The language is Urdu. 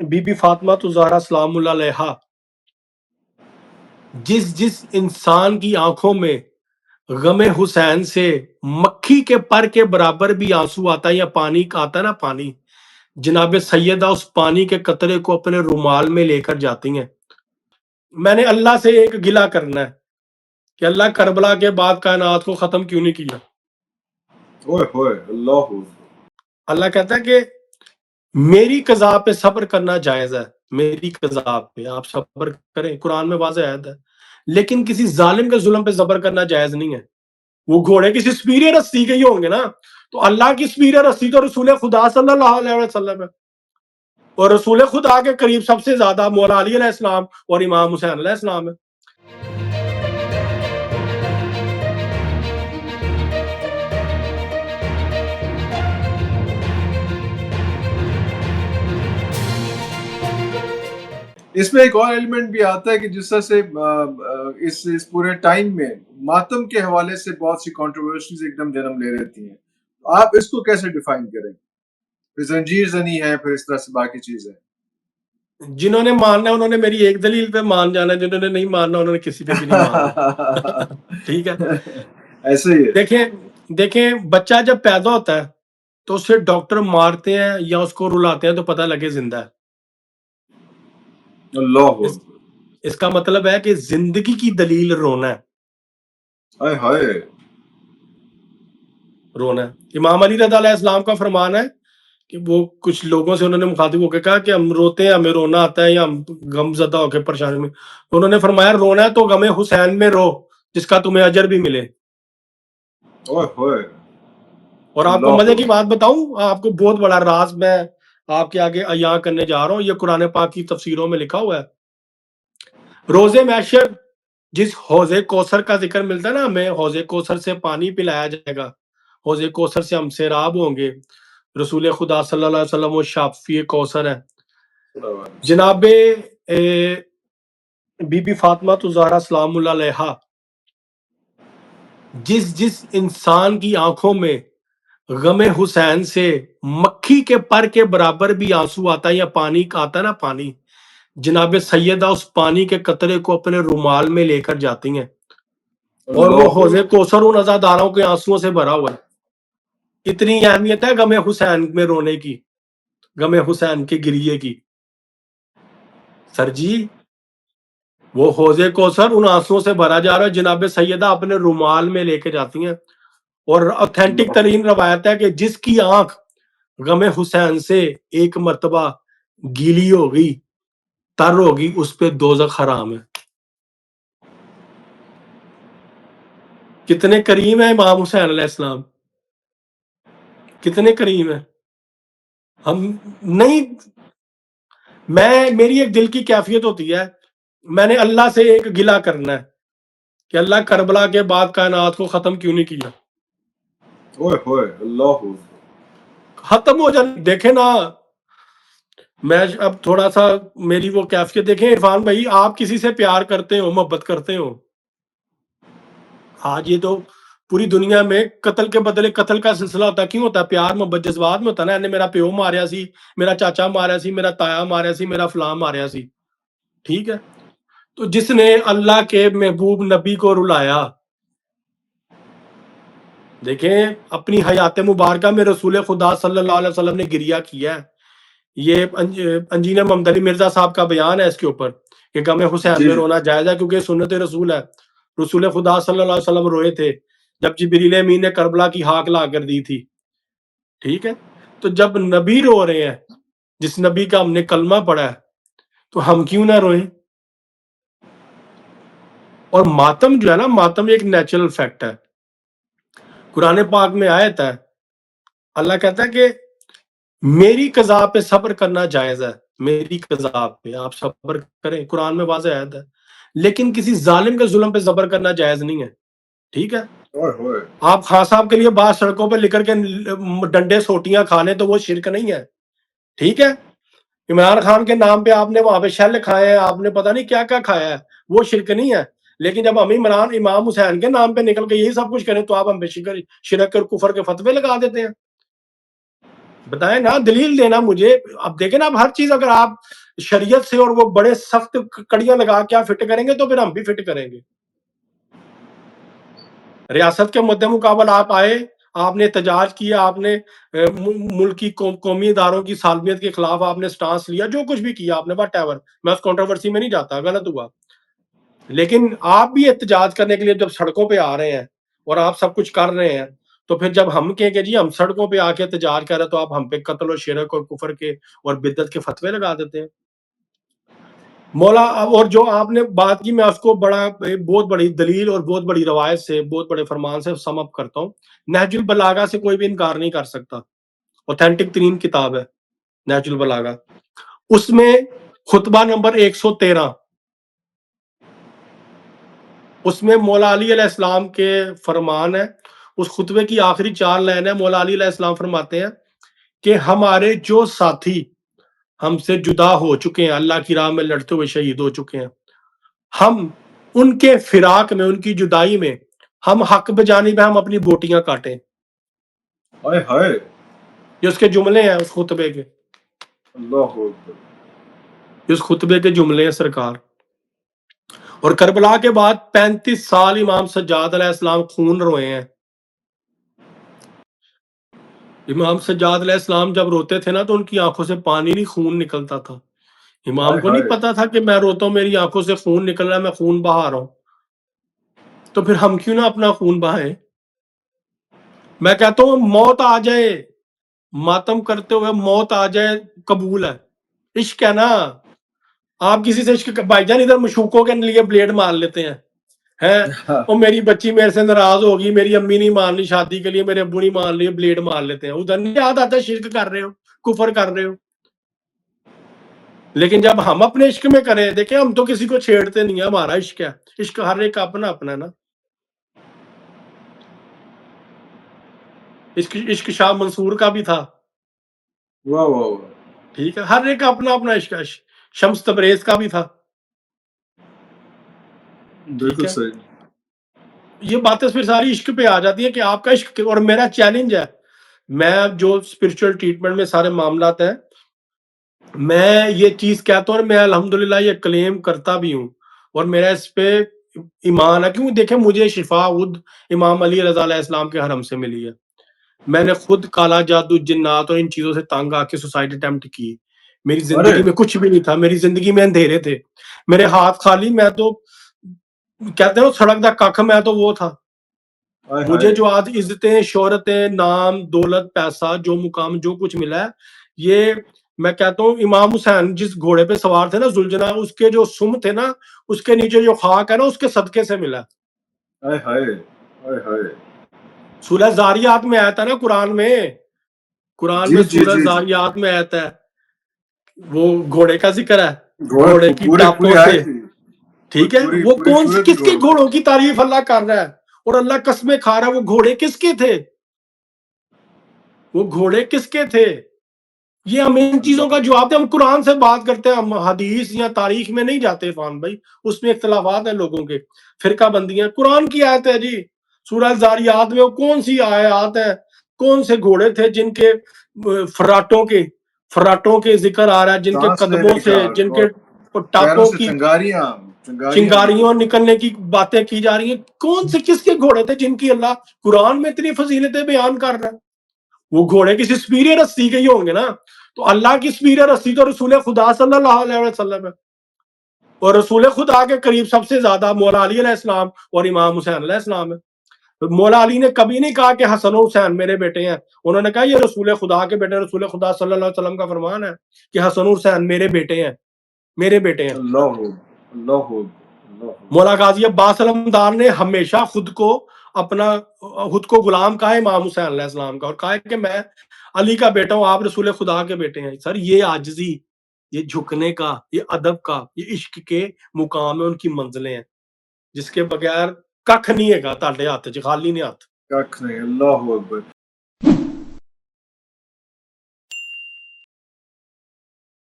بی بی فاطمہ تو زہرا سلام اللہ علیہا جس انسان کی آنکھوں میں غم حسین سے مکھی کے پر کے برابر بھی آنسو آتا ہے یا پانی کا آتا ہے نا پانی، جناب سیدہ اس پانی کے قطرے کو اپنے رومال میں لے کر جاتی ہیں۔ میں نے اللہ سے ایک گلہ کرنا ہے کہ اللہ کربلا کے بعد کائنات کو ختم کیوں نہیں کیا۔ اوئے ہوئے اللہ، اللہ کہتا ہے کہ میری قضا پہ صبر کرنا جائز ہے، میری قضا پہ آپ صبر کریں، قرآن میں واضح آیت ہے، لیکن کسی ظالم کے ظلم پہ صبر کرنا جائز نہیں ہے۔ وہ گھوڑے کسی سپیریئر ہستی کے ہی ہوں گے نا، تو اللہ کی سپیریئر ہستی تو رسول خدا صلی اللہ علیہ وسلم ہے، اور رسول خدا کے قریب سب سے زیادہ مولا علی علیہ السلام اور امام حسین علیہ السلام ہے۔ اس میں ایک اور ایلیمنٹ بھی آتا ہے کہ جس طرح سے اس پورے ٹائم میں ماتم کے حوالے سے بہت سی کنٹروورسیز ایک دم جنم لے رہتی ہیں، آپ اس کو کیسے ڈیفائن کریں؟ پھر زنجیر زنی ہے، پھر اس طرح سے باقی چیزیں۔ جنہوں نے ماننا ہے انہوں نے میری ایک دلیل پہ مان جانا ہے، جنہوں نے نہیں ماننا انہوں نے کسی پہ بھی نہیں ماننا۔ ٹھیک ہے، ایسے ہی ہے۔ دیکھیں بچہ جب پیدا ہوتا ہے تو اسے ڈاکٹر مارتے ہیں یا اس کو رلاتے ہیں تو پتہ لگے زندہ ہے۔ اللہ اس کا مطلب ہے کہ زندگی کی دلیل رونا ہے، ہائے ہائے، رونا ہے۔ امام علی رضا علیہ السلام کا فرمان ہے کہ وہ کچھ لوگوں سے انہوں نے مخاطب ہو کے کہا کہ ہم روتے ہیں، ہمیں رونا آتا ہے یا ہم غم زدہ ہو کے پریشانی میں، انہوں نے فرمایا رونا ہے تو غم حسین میں رو جس کا تمہیں اجر بھی ملے۔ اوئے ہوئے، اور آپ کو مزے کی بات بتاؤں، آپ کو بہت بڑا راز میں آپ کے آگے عیاں کرنے جا رہا ہوں، یہ قرآن پاک کی تفسیروں میں لکھا ہوا ہے۔ روز محشر جس حوض کوثر کا ذکر ملتا ہے نا، ہمیں حوض کوثر سے پانی پلایا جائے گا، حوض کوثر سے ہم سیراب ہوں گے، رسول خدا صلی اللہ علیہ وسلم وہ شافی کوثر ہے۔ جناب بی بی فاطمہ تو زہرا سلام اللہ علیہا جس انسان کی آنکھوں میں غم حسین سے مکھی کے پر کے برابر بھی آنسو آتا ہے یا پانی کا آتا ہے نا پانی، جناب سیدہ اس پانی کے قطرے کو اپنے رومال میں لے کر جاتی ہیں، اور وہ حوض کوثر ان عزاداروں کے آنسوؤں سے بھرا ہوا ہے۔ اتنی اہمیت ہے غم حسین میں رونے کی، غم حسین کے گریے کی۔ سر جی وہ حوض کوثر ان آنسوؤں سے بھرا جا رہا ہے، جناب سیدہ اپنے رومال میں لے کے جاتی ہیں، اور اوتھینٹک ترین روایت ہے کہ جس کی آنکھ غم حسین سے ایک مرتبہ گیلی ہوگی، تر ہوگی، اس پہ دوزخ حرام ہے۔ کتنے کریم ہیں امام حسین علیہ السلام، کتنے کریم ہیں۔ ہم نہیں، میری ایک دل کی کیفیت ہوتی ہے، میں نے اللہ سے ایک گلہ کرنا ہے کہ اللہ کربلا کے بعد کائنات کو ختم کیوں نہیں کیا۔ اوئے ہوئے اللہ، ختم ہو جائے۔ دیکھیں نا، میں اب تھوڑا سا میری وہ کیفیت دیکھیں عرفان بھائی، آپ کسی سے پیار کرتے ہو، محبت کرتے ہو، آج یہ تو پوری دنیا میں قتل کے بدلے قتل کا سلسلہ ہوتا ہے، کیوں ہوتا ہے؟ پیار محبت جذبات میں ہوتا ہے نا، انہیں میرا پیو ماریا سی، میرا چاچا ماریا سی، میرا تایا ماریا سی، میرا فلاں ماریا سی، ٹھیک ہے۔ تو جس نے اللہ کے محبوب نبی کو رلایا، دیکھیں اپنی حیات مبارکہ میں رسول خدا صلی اللہ علیہ وسلم نے گریہ کیا ہے۔ یہ انجینئر محمد علی مرزا صاحب کا بیان ہے اس کے اوپر کہ غم حسین میں رونا جائز ہے، کیونکہ سنت رسول ہے۔ رسول خدا صلی اللہ علیہ وسلم روئے تھے جب جبریل امین نے کربلا کی ہاک لا کر دی تھی، ٹھیک ہے۔ تو جب نبی رو رہے ہیں، جس نبی کا ہم نے کلمہ پڑھا ہے، تو ہم کیوں نہ روئیں؟ اور ماتم جو ہے نا، ماتم ایک نیچرل فیکٹ ہے۔ قرآن پاک میں آیت ہے، اللہ کہتا ہے کہ میری قضا پہ صبر کرنا جائز ہے، میری قضا پہ آپ صبر کریں، قرآن میں واضح آیت ہے، لیکن کسی ظالم کے ظلم پہ صبر کرنا جائز نہیں ہے، ٹھیک ہے۔ آپ خان صاحب کے لیے بعض سڑکوں پہ لکھ کر کے ڈنڈے سوٹیاں کھا لیں تو وہ شرک نہیں ہے، ٹھیک ہے۔ عمران خان کے نام پہ آپ نے وہاں پہ شل کھائے ہیں، آپ نے پتہ نہیں کیا کیا کھایا ہے، وہ شرک نہیں ہے۔ لیکن جب ہم امام حسین کے نام پہ نکل کے یہی سب کچھ کریں تو آپ ہم پہ شرک اور کفر کے فتوے لگا دیتے ہیں۔ بتائیں نا، دلیل دینا مجھے. اب دیکھیں نا، اب ہر چیز اگر آپ شریعت سے اور وہ بڑے سخت کڑیاں لگا کے آپ فٹ کریں گے تو پھر ہم بھی فٹ کریں گے. ریاست کے مد مقابل آپ آئے، آپ نے احتجاج کیا، آپ نے ملکی قومی اداروں کی سالمیت کے خلاف آپ نے سٹانس لیا، جو کچھ بھی کیا آپ نے، واٹ ایور، میں اس کنٹروورسی میں نہیں جاتا، غلط ہوا. لیکن آپ بھی احتجاج کرنے کے لیے جب سڑکوں پہ آ رہے ہیں اور آپ سب کچھ کر رہے ہیں، تو پھر جب ہم کہیں کہ جی ہم سڑکوں پہ آ کے احتجاج کر رہے ہیں، تو آپ ہم پہ قتل و شرک اور کفر کے اور بدعت کے فتوے لگا دیتے ہیں. مولا، اور جو آپ نے بات کی، میں اس کو بہت بڑی دلیل اور بہت بڑی روایت سے، بہت بڑے فرمان سے سم اپ کرتا ہوں. نہج البلاغہ سے کوئی بھی انکار نہیں کر سکتا، اوتھینٹک ترین کتاب ہے نہج البلاغہ. اس میں خطبہ نمبر 113، اس میں مولا علی علیہ السلام کے فرمان ہے. اس خطبے کی آخری 4 لائن ہے. مولا علی علیہ السلام فرماتے ہیں کہ ہمارے جو ساتھی ہم سے جدا ہو چکے ہیں، اللہ کی راہ میں لڑتے ہوئے شہید ہو چکے ہیں، ہم ان کے فراق میں، ان کی جدائی میں، ہم حق بجانب ہم اپنی بوٹیاں کاٹیں. ہائے ہائے، یہ اس کے جملے ہیں اس خطبے کے، اللہ اکبر. اس خطبے کے جملے ہیں سرکار. اور کربلا کے بعد 35 سال امام سجاد علیہ السلام خون روئے ہیں. امام سجاد علیہ السلام جب روتے تھے نا، تو ان کی آنکھوں سے پانی نہیں، خون نکلتا تھا. امام ہائے کو نہیں ہائے، پتا تھا کہ میں روتا ہوں، میری آنکھوں سے خون نکل رہا ہے، میں خون بہا رہا ہوں. تو پھر ہم کیوں نہ اپنا خون بہائیں؟ میں کہتا ہوں موت آ جائے، ماتم کرتے ہوئے موت آ جائے، قبول ہے. عشق ہے نا. آپ کسی سے عشق، بھائی جان ادھر مشوقوں کے لیے بلیڈ مار لیتے ہیں، اور میری بچی میرے سے ناراض ہوگی، میری امی نہیں مان لی شادی کے لیے، میرے ابو نہیں مان لی، بلیڈ مار لیتے ہیں. ادھر نہیں یاد آتا شرک کر رہے ہو، کفر کر رہے ہو. لیکن جب ہم اپنے عشق میں کریں، دیکھیں ہم تو کسی کو چھیڑتے نہیں ہیں، ہمارا عشق ہے. عشق ہر ایک کا اپنا اپنا ہے نا. عشق شاہ منصور کا بھی تھا، واہ واہ واہ، ٹھیک ہے، ہر ایک کا اپنا اپنا عشق ہے. شمس تبریز کا بھی تھا، ٹھیک بالکل ہے. صحیح. یہ باتیں پھر ساری عشق پہ آ جاتی ہیں کہ آپ کا عشق. اور میرا چیلنج ہے، میں جو اسپرچل ٹریٹمنٹ میں سارے معاملات ہیں، میں یہ چیز کہتا ہوں اور میں الحمدللہ یہ کلیم کرتا بھی ہوں، اور میرا اس پہ ایمان ہے. کیوں؟ دیکھیں مجھے شفا خود امام علی رضا علیہ السلام کے حرم سے ملی ہے. میں نے خود کالا جادو، جنات اور ان چیزوں سے تنگ آ کے سوسائڈ اٹیمپٹ کی. میری ارے زندگی میں کچھ بھی نہیں تھا، میری زندگی میں اندھیرے تھے، میرے ہاتھ خالی. میں تو کہتے ہیں سڑک دا کاکھ، میں تو وہ تھا. ہائے مجھے ہائے، جو آج عزتیں، شہرتیں، نام، دولت، پیسہ، جو مقام، جو کچھ ملا ہے، یہ میں کہتا ہوں امام حسین جس گھوڑے پہ سوار تھے نا، ذوالجناح، اس کے جو سم تھے نا، اس کے نیچے جو خاک ہے نا، اس کے صدقے سے ملا. ہائے ہائے، ہائے ہائے. سورہ زاریات میں آتا ہے نا، قرآن جی میں جی سورہ جی جی، زاریات میں آتا ہے، وہ گھوڑے کا ذکر ہے، گھوڑے گھوڑے کی پوری ٹاپوں پوری سے. آئے تھی، ٹھیک ہے، پوری وہ پوری کون سی، صورت ہی کس کے گھوڑوں پہ. گھوڑوں کی تعریف اللہ کر رہا ہے، اور اللہ قسمیں کھا رہا ہے. وہ گھوڑے کس کے تھے؟ وہ گھوڑے کس کے تھے؟ یہ ہم ان چیزوں کا اللہ، جواب دیں. ہم قرآن سے بات کرتے ہیں، ہم حدیث یا تاریخ میں نہیں جاتے عرفان بھائی. اس میں اختلافات ہیں لوگوں کے، فرقہ بندیاں. قرآن کی آیت ہے جی، سورہ زاریات میں. وہ کون سی آیات ہے؟ کون سے گھوڑے تھے جن کے فراٹوں کے ذکر آ رہا ہے، جن کے سانس قدموں لینے سے، کا، جن کے پیروں ٹاپوں سے کی چنگاریاں چنگاریاں چنگاریوں نکلتی. نکلنے کی باتیں کی جا رہی ہیں. کون سے، کس کے گھوڑے تھے جن کی اللہ قرآن میں اتنی فضیلتیں بیان کر رہا ہے؟ وہ گھوڑے کسی سپیریئر ہستی کے ہی ہوں گے نا. تو اللہ کی سپیریئر ہستی تو رسول خدا صلی اللہ علیہ وسلم ہے، اور رسول خدا کے قریب سب سے زیادہ مولا علی علیہ السلام اور امام حسین علیہ السلام ہے. مولا علی نے کبھی نہیں کہا کہ حسن و حسین میرے بیٹے ہیں. انہوں نے کہا یہ رسول خدا کے بیٹے. رسول خدا صلی اللہ علیہ وسلم کا فرمان ہے کہ حسن و حسین میرے بیٹے ہیں، میرے بیٹے ہیں. اللہ اللہ اللہ. مولا غازی عباس علمدار نے ہمیشہ خود کو غلام کہا ہے امام حسین علیہ السلام کا، اور کہا ہے کہ میں علی کا بیٹا ہوں، آپ رسول خدا کے بیٹے ہیں. سر یہ عاجزی، یہ جھکنے کا، یہ ادب کا، یہ عشق کے مقام ہے، ان کی منزلیں ہیں، جس کے بغیر ککھ نہیں ہے گا. تاڈے ہاتھ چ خالی نے ہاتھ. ککھ نہیں. اللہ اکبر.